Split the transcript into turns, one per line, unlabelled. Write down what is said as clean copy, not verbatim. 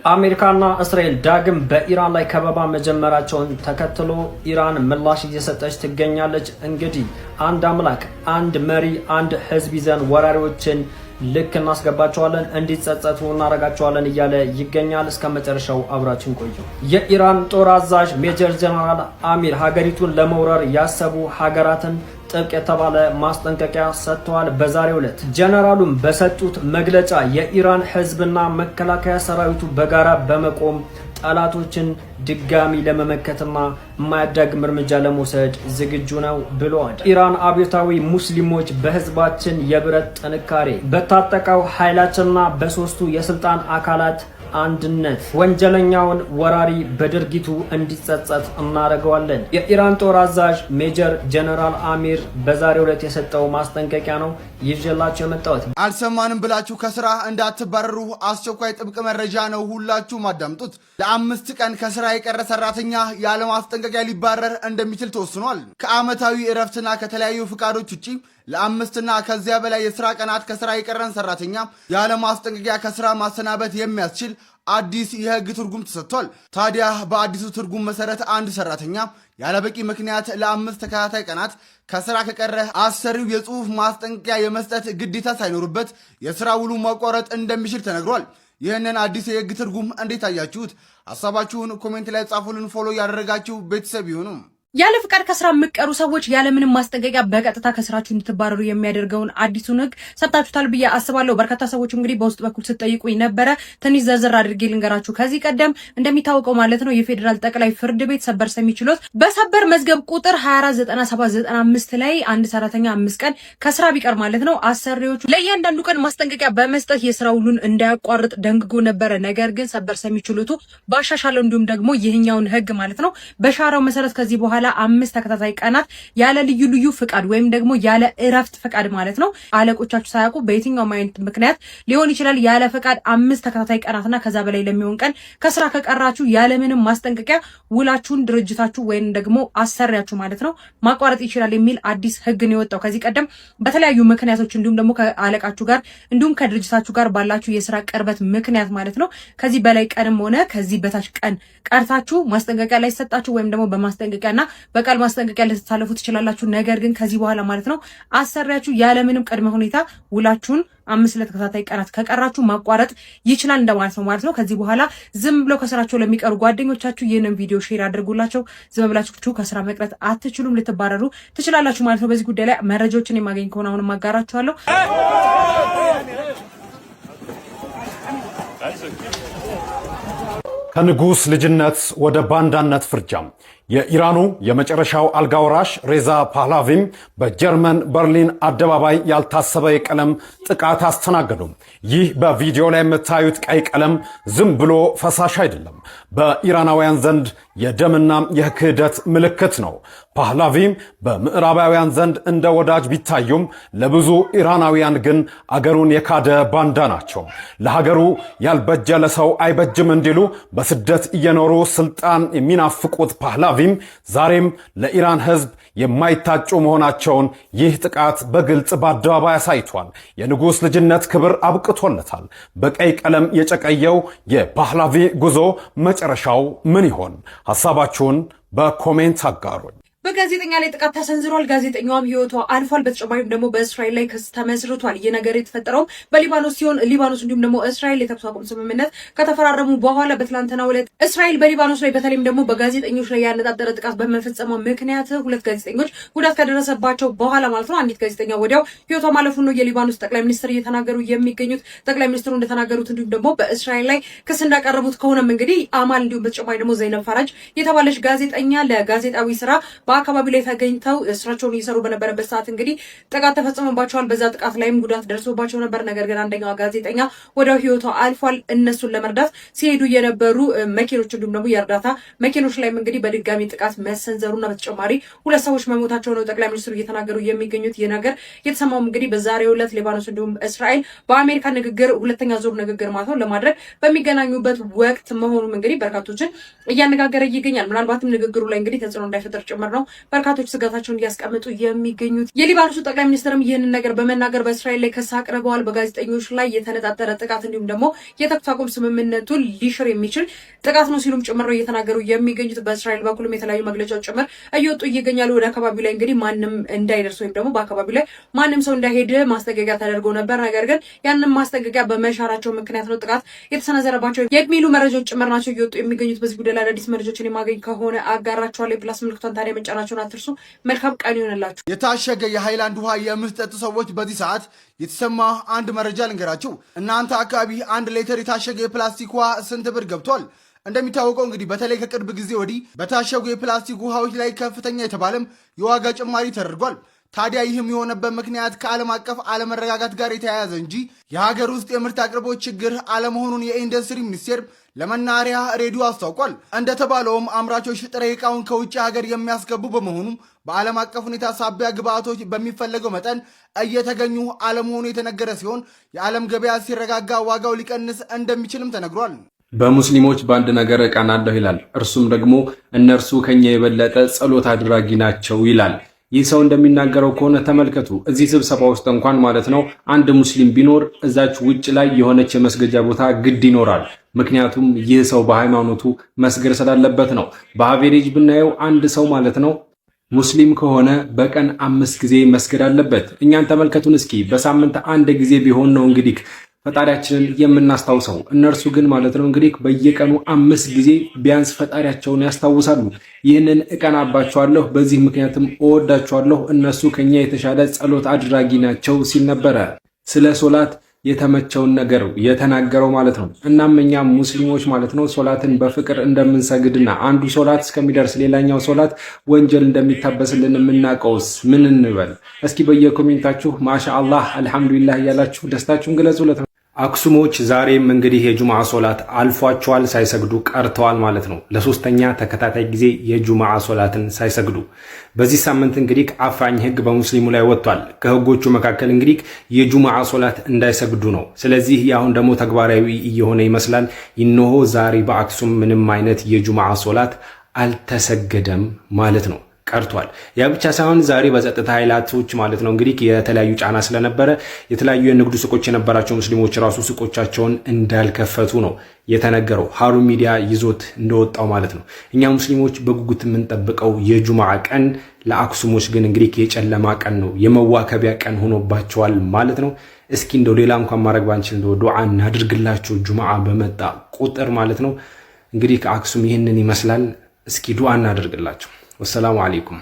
አሜሪካና እስራኤል ዳግም በኢራን ላይ ከበባ መጀመራቸውን ተከትሎ ኢራን ምላሽ እየሰጠች ትገኛለች። እንግዲህ አንድ አምላክ፣ አንድ መሪ፣ አንድ ህዝብ ይዘን ወራሪዎችን ልክ እናስገባቸዋለን፣ እንዲጸጸቱ እናረጋቸዋለን እያለ ይገኛል። እስከ መጨረሻው አብራችን ቆዩ። የኢራን ጦር አዛዥ ሜጀር ጀነራል አሚር ሀገሪቱን ለመውረር ያሰቡ ሀገራትን ጥብቅ የተባለ ማስጠንቀቂያ ሰጥተዋል። በዛሬው ዕለት ጀነራሉም በሰጡት መግለጫ የኢራን ህዝብና መከላከያ ሰራዊቱ በጋራ በመቆም ጠላቶችን ድጋሚ ለመመከትና የማያዳግም እርምጃ ለመውሰድ ዝግጁ ነው ብለዋል። ኢራን አብዮታዊ ሙስሊሞች በህዝባችን የብረት ጥንካሬ በታጠቀው ኃይላችንና በሶስቱ የስልጣን አካላት አንድነት ወንጀለኛውን ወራሪ በድርጊቱ እንዲጸጸት እናደርገዋለን። የኢራን ጦር አዛዥ ሜጀር ጀነራል አሚር በዛሬው ዕለት የሰጠው ማስጠንቀቂያ ነው ይዤላችሁ የመጣሁት።
አልሰማንም ብላችሁ ከስራ እንዳትባረሩ አስቸኳይ ጥብቅ መረጃ ነው፣ ሁላችሁም አዳምጡት። ለ5 ቀን ከስራ የቀረ ሰራተኛ ያለ ማስጠንቀቂያ ሊባረር እንደሚችል ተወስኗል። ከዓመታዊ እረፍትና ከተለያዩ ፍቃዶች ውጪ ለ5 እና ከዚያ በላይ የስራ ቀናት ከስራ የቀረን ሰራተኛ ያለ ማስጠንቀቂያ ከስራ ማሰናበት የሚያስችል አዲስ የህግ ትርጉም ተሰጥቷል። ታዲያ በአዲሱ ትርጉም መሰረት አንድ ሰራተኛ ያለ በቂ ምክንያት ለ5 ተከታታይ ቀናት ከስራ ከቀረ አሰሪው የጽሁፍ ማስጠንቀቂያ የመስጠት ግዴታ ሳይኖርበት የስራ ውሉ ማቋረጥ እንደሚችል ተነግሯል። ይህንን አዲስ የህግ ትርጉም እንዴት አያችሁት? ሀሳባችሁን ኮሜንት ላይ ጻፉልን። ፎሎ ያደረጋችሁ ቤተሰብ ይሁኑ።
ያለ ፍቃድ ከስራ የምትቀሩ ሰዎች ያለ ምንም ማስጠንቀቂያ በቀጥታ ከስራችሁ እንድትባረሩ የሚያደርገውን አዲሱን ህግ ሰምታችሁታል ብዬ አስባለሁ። በርካታ ሰዎች እንግዲህ በውስጥ በኩል ስትጠይቁኝ ነበረ። ትንሽ ዘርዘር አድርጌ ልንገራችሁ። ከዚህ ቀደም እንደሚታወቀው ማለት ነው የፌዴራል ጠቅላይ ፍርድ ቤት ሰበር ሰሚ ችሎት በሰበር መዝገብ ቁጥር 249795 ላይ አንድ ሰራተኛ 5 ቀን ከስራ ቢቀር ማለት ነው አሰሪዎቹ ለእያንዳንዱ ቀን ማስጠንቀቂያ በመስጠት የስራ ውሉን እንዳያቋርጥ ደንግጎ ነበረ። ነገር ግን ሰበር ሰሚ ችሎቱ ባሻሻለው እንዲሁም ደግሞ ይህኛውን ህግ ማለት ነው በሻራው መሰረት ከዚህ በኋላ 5 ተከታታይ ቀናት ያለ ልዩ ልዩ ፍቃድ ወይም ደግሞ ያለ እረፍት ፍቃድ ማለት ነው አለቆቻችሁ ሳያውቁ በየትኛው አይነት ምክንያት ሊሆን ይችላል ያለ ፍቃድ 5 ተከታታይ ቀናትና ከዛ በላይ ለሚሆን ቀን ከስራ ከቀራችሁ ያለ ምንም ማስጠንቀቂያ ውላችሁን ድርጅታችሁ ወይም ደግሞ አሰሪያችሁ ማለት ነው ማቋረጥ ይችላል የሚል አዲስ ህግ ነው የወጣው። ከዚህ ቀደም በተለያዩ ምክንያቶች እንዲሁም ደግሞ ከአለቃችሁ ጋር እንዲሁም ከድርጅታችሁ ጋር ባላችሁ የስራ ቅርበት ምክንያት ማለት ነው ከዚህ በላይ ቀንም ሆነ ከዚህ በታች ቀን ቀርታችሁ ማስጠንቀቂያ ላይ ሰጣችሁ ወይም ደግሞ በማስጠንቀቂያና በቃል ማስጠንቀቂያ ልትታለፉ ትችላላችሁ። ነገር ግን ከዚህ በኋላ ማለት ነው አሰሪያችሁ ያለምንም ቅድመ ሁኔታ ውላችሁን 5 ለተከታታይ ቀናት ከቀራችሁ ማቋረጥ ይችላል እንደማለት ነው ማለት ነው። ከዚህ በኋላ ዝም ብለው ከስራቸው ለሚቀሩ ጓደኞቻችሁ ይህንን ቪዲዮ ሼር አድርጉላቸው። ዝም ብላችሁ ከስራ መቅረት አትችሉም፣ ልትባረሩ ትችላላችሁ ማለት ነው። በዚህ ጉዳይ ላይ መረጃዎችን የማገኝ ከሆነ አሁንም አጋራችኋለሁ።
ከንጉስ ልጅነት ወደ ባንዳነት ፍርጃም የኢራኑ የመጨረሻው አልጋ ወራሽ ሬዛ ፓህላቪም በጀርመን በርሊን አደባባይ ያልታሰበ የቀለም ጥቃት አስተናገዱ። ይህ በቪዲዮ ላይ የምታዩት ቀይ ቀለም ዝም ብሎ ፈሳሽ አይደለም። በኢራናውያን ዘንድ የደምና የክህደት ምልክት ነው። ፓህላቪም በምዕራባውያን ዘንድ እንደ ወዳጅ ቢታዩም ለብዙ ኢራናውያን ግን አገሩን የካደ ባንዳ ናቸው። ለሀገሩ ያልበጀ ለሰው አይበጅም እንዲሉ በስደት እየኖሩ ስልጣን የሚናፍቁት ፓህላቪም ዛሬም ለኢራን ህዝብ የማይታጩ መሆናቸውን ይህ ጥቃት በግልጽ በአደባባይ አሳይቷል። የንጉስ ልጅነት ክብር አብቅቶለታል። በቀይ ቀለም የጨቀየው የፓህላቪ ጉዞ መጨረሻው ምን ይሆን? ሐሳባችሁን በኮሜንት አጋሩኝ።
በጋዜጠኛ ላይ ጥቃት ተሰንዝሯል። ጋዜጠኛዋም ህይወቷ አልፏል። በተጨማሪም ደግሞ በእስራኤል ላይ ክስ ተመስርቷል። ይህ ነገር የተፈጠረው በሊባኖስ ሲሆን ሊባኖስ እንዲሁም ደግሞ እስራኤል የተኩስ አቁም ስምምነት ከተፈራረሙ በኋላ በትላንትናው ዕለት እስራኤል በሊባኖስ ላይ በተለይም ደግሞ በጋዜጠኞች ላይ ያነጣጠረ ጥቃት በመፈጸሙ ምክንያት 2 ጋዜጠኞች ጉዳት ከደረሰባቸው በኋላ ማለት ነው አንዲት ጋዜጠኛ ወዲያው ህይወቷ ማለፉን ነው የሊባኖስ ጠቅላይ ሚኒስትር እየተናገሩ የሚገኙት። ጠቅላይ ሚኒስትሩ እንደተናገሩት እንዲሁም ደግሞ በእስራኤል ላይ ክስ እንዳቀረቡት ከሆነም እንግዲህ አማል እንዲሁም በተጨማሪ ደግሞ ዘይነብ ፈራጅ የተባለች ጋዜጠኛ ለጋዜጣዊ ስራ በአካባቢው ላይ ተገኝተው ስራቸውን እየሰሩ በነበረበት ሰዓት እንግዲህ ጥቃት ተፈጽሞባቸዋል። በዛ ጥቃት ላይም ጉዳት ደርሶባቸው ነበር። ነገር ግን አንደኛዋ ጋዜጠኛ ወዲያው ህይወቷ አልፏል። እነሱን ለመርዳት ሲሄዱ የነበሩ መኪኖች እንዲሁም ደግሞ የእርዳታ መኪኖች ላይም እንግዲህ በድጋሚ ጥቃት መሰንዘሩና በተጨማሪ 2 ሰዎች መሞታቸው ነው ጠቅላይ ሚኒስትሩ እየተናገሩ የሚገኙት። ይህ ነገር የተሰማው እንግዲህ በዛሬው ዕለት ሊባኖስ እንዲሁም እስራኤል በአሜሪካ ንግግር 2ኛ ዙር ንግግር ማለት ነው ለማድረግ በሚገናኙበት ወቅት መሆኑም እንግዲህ በርካቶችን እያነጋገረ ይገኛል። ምናልባትም ንግግሩ ላይ እንግዲህ ተጽዕኖ እንዳይፈጠር ጭምር ነው በርካቶች ስጋታቸውን እያስቀመጡ የሚገኙት። የሊባኖሱ ጠቅላይ ሚኒስትርም ይህንን ነገር በመናገር በእስራኤል ላይ ክስ አቅርበዋል። በጋዜጠኞች ላይ የተነጣጠረ ጥቃት እንዲሁም ደግሞ የተኩስ አቁም ስምምነቱን ሊሽር የሚችል ጥቃት ነው ሲሉም ጭምር ነው እየተናገሩ የሚገኙት። በእስራኤል በኩልም የተለያዩ መግለጫዎች ጭምር እየወጡ ይገኛሉ። ወደ አካባቢው ላይ እንግዲህ ማንም እንዳይደርስ ወይም ደግሞ በአካባቢው ላይ ማንም ሰው እንዳይሄድ ማስጠንቀቂያ ተደርጎ ነበር። ነገር ግን ያንን ማስጠንቀቂያ በመሻራቸው ምክንያት ነው ጥቃት የተሰነዘረባቸው የሚሉ መረጃዎች ጭምር ናቸው እየወጡ የሚገኙት። በዚህ ጉዳይ ላይ አዳዲስ መረጃዎችን የማገኝ ከሆነ አጋራችኋለሁ። የፕላስ ምልክቷን ታዲያ መጫናችሁን አትርሱ። መልካም ቀን ይሆንላችሁ።
የታሸገ የሃይላንድ ውሃ የምትጠጡ ሰዎች በዚህ ሰዓት የተሰማ አንድ መረጃ ልንገራችሁ። እናንተ አካባቢ 1 ሊትር የታሸገ የፕላስቲክ ውሃ ስንት ብር ገብቷል? እንደሚታወቀው እንግዲህ በተለይ ከቅርብ ጊዜ ወዲህ በታሸጉ የፕላስቲክ ውሃዎች ላይ ከፍተኛ የተባለም የዋጋ ጭማሪ ተደርጓል። ታዲያ ይህም የሆነበት ምክንያት ከዓለም አቀፍ አለመረጋጋት ጋር የተያያዘ እንጂ የሀገር ውስጥ የምርት አቅርቦት ችግር አለመሆኑን የኢንዱስትሪ ሚኒስቴር ለመናኸሪያ ሬዲዮ አስታውቋል። እንደተባለውም አምራቾች ጥሬ ዕቃውን ከውጭ ሀገር የሚያስገቡ በመሆኑ በዓለም አቀፍ ሁኔታ ሳቢያ ግብአቶች በሚፈለገው መጠን እየተገኙ አለመሆኑ የተነገረ ሲሆን የዓለም ገበያ ሲረጋጋ ዋጋው ሊቀንስ እንደሚችልም ተነግሯል።
በሙስሊሞች በአንድ ነገር እቀናለሁ ይላል። እርሱም ደግሞ እነርሱ ከኛ የበለጠ ጸሎት አድራጊ ናቸው ይላል። ይህ ሰው እንደሚናገረው ከሆነ ተመልከቱ። እዚህ ስብሰባ ውስጥ እንኳን ማለት ነው አንድ ሙስሊም ቢኖር እዛች ውጭ ላይ የሆነች የመስገጃ ቦታ ግድ ይኖራል። ምክንያቱም ይህ ሰው በሃይማኖቱ መስገድ ስላለበት ነው። በአቬሬጅ ብናየው አንድ ሰው ማለት ነው ሙስሊም ከሆነ በቀን 5 ጊዜ መስገድ አለበት። እኛን ተመልከቱን እስኪ በሳምንት 1 ጊዜ ቢሆን ነው እንግዲህ ፈጣሪያችንን የምናስታውሰው። እነርሱ ግን ማለት ነው እንግዲህ በየቀኑ 5 ጊዜ ቢያንስ ፈጣሪያቸውን ያስታውሳሉ። ይህንን እቀናባቸዋለሁ፣ በዚህ ምክንያትም እወዳቸዋለሁ፣ እነሱ ከኛ የተሻለ ጸሎት አድራጊ ናቸው ሲል ነበረ ስለ ሶላት የተመቸውን ነገር የተናገረው ማለት ነው። እናም እኛ ሙስሊሞች ማለት ነው ሶላትን በፍቅር እንደምንሰግድና አንዱ ሶላት እስከሚደርስ ሌላኛው ሶላት ወንጀል እንደሚታበስልን የምናውቀውስ ምን እንበል? እስኪ በየኮሜንታችሁ ማሻአላህ አልሐምዱሊላህ እያላችሁ ደስታችሁን ግለጹለት። አክሱሞች ዛሬም እንግዲህ የጁምዓ ሶላት አልፏቸዋል፣ ሳይሰግዱ ቀርተዋል ማለት ነው። ለሶስተኛ ተከታታይ ጊዜ የጁምዓ ሶላትን ሳይሰግዱ በዚህ ሳምንት እንግዲህ አፋኝ ህግ በሙስሊሙ ላይ ወጥቷል። ከህጎቹ መካከል እንግዲህ የጁምዓ ሶላት እንዳይሰግዱ ነው። ስለዚህ አሁን ደግሞ ተግባራዊ እየሆነ ይመስላል። እነሆ ዛሬ በአክሱም ምንም አይነት የጁምዓ ሶላት አልተሰገደም ማለት ነው፣ ቀርቷል። ያ ብቻ ሳይሆን ዛሬ በጸጥታ ኃይላቶች ማለት ነው እንግዲህ የተለያዩ ጫና ስለነበረ የተለያዩ የንግዱ ሱቆች የነበራቸው ሙስሊሞች ራሱ ሱቆቻቸውን እንዳልከፈቱ ነው የተነገረው። ሀሩን ሚዲያ ይዞት እንደወጣው ማለት ነው። እኛ ሙስሊሞች በጉጉት የምንጠብቀው የጁምዓ ቀን ለአክሱሞች ግን እንግዲህ የጨለማ ቀን ነው፣ የመዋከቢያ ቀን ሆኖባቸዋል ማለት ነው። እስኪ እንደው ሌላ እንኳን ማድረግ ባንችል እንደው ዱዓ እናድርግላቸው ጁምዓ በመጣ ቁጥር ማለት ነው። እንግዲህ ከአክሱም ይህንን ይመስላል። እስኪ ዱዓ እናድርግላቸው። ወሰላሙ አለይኩም።